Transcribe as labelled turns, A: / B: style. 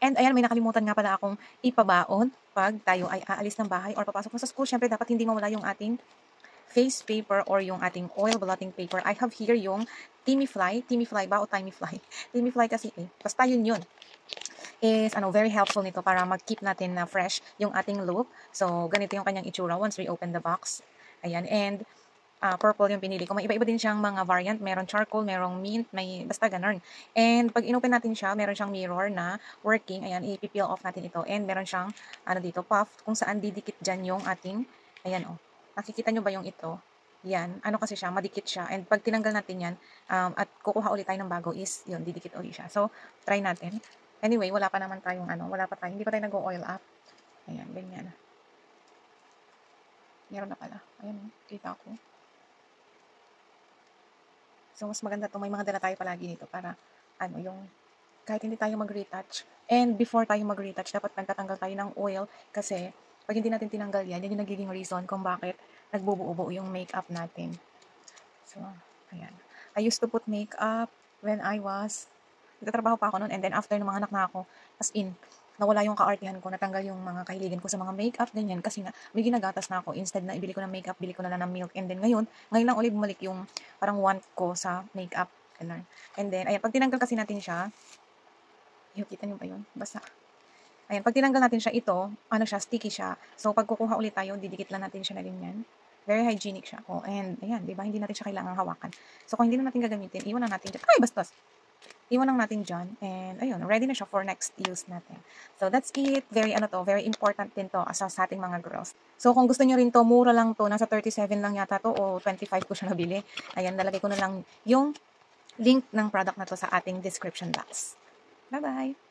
A: And ayan, may nakalimutan nga pala akong ipabaon pag tayo ay aalis ng bahay or papasok na sa school. Syempre, dapat hindi mawala yung ating face paper or yung ating oil blotting paper. I have here yung Timifly. Timifly ba o Timifly? Timifly kasi eh. Basta yun. Is very helpful nito para mag-keep natin na fresh yung ating look. So, ganito yung kanyang itsura once we open the box. Ayan. And purple yung pinili ko. May iba-iba din siyang mga variant. Meron charcoal, merong mint, may basta ganun. And pag inopen natin siya, meron siyang mirror na working. Ayan, i-peel off natin ito. And meron siyang, dito, puff, kung saan didikit dyan yung ating, ayan nakikita nyo ba yung ito? Yan, kasi siya, madikit siya. And pag tinanggal natin yan, at kukuha ulit tayo ng bago is, yun, didikit ulit siya. So, try natin. Anyway, wala pa naman tayong hindi pa tayo nag-oil up. Ayan, ganyan. Meron na pala. Ayan, kita ko. So, mas maganda to. May mga dala tayo palagi nito para, yung, kahit hindi tayo mag-retouch. And before tayo mag-retouch, dapat nagtatanggal tayo ng oil kasi, pag hindi natin tinanggal yan, yan yung nagiging reason kung bakit nagbubuo-buo yung makeup natin. So, ayan. I used to put makeup when I was, nagtatrabaho pa ako noon, and then after ng mga anak na ako, as in, nawala yung kaartihan ko, natanggal yung mga kahiligan ko sa mga makeup, ganyan, kasi nga, may ginagatas na ako, instead na ibili ko ng makeup, bili ko na lang ng milk, and then ngayon lang ulit bumalik yung parang want ko sa makeup, ganun. And then, ayan, pag tinanggal kasi natin siya, kita nyo ba yun? Basta. Ayan, pag tinanggal natin siya, ito, sticky siya. So, pag kukuha ulit tayo, didikit lang natin siya na ganyan. Very hygienic siya. And, ayan, di ba? Hindi natin siya kailangang hawakan. So, kung hindi na natin gagamitin, iwan lang natin dyan. Ay, bastos! Iwan lang natin dyan. And, ayun, ready na siya for next use natin. So, that's it. Very, very important din to sa ating mga girls. So, kung gusto nyo rin to, mura lang to. Nasa 37 lang yata to o 25 ko siya nabili. Ayan, nalagay ko na lang yung link ng product na to sa ating description box. Bye-bye!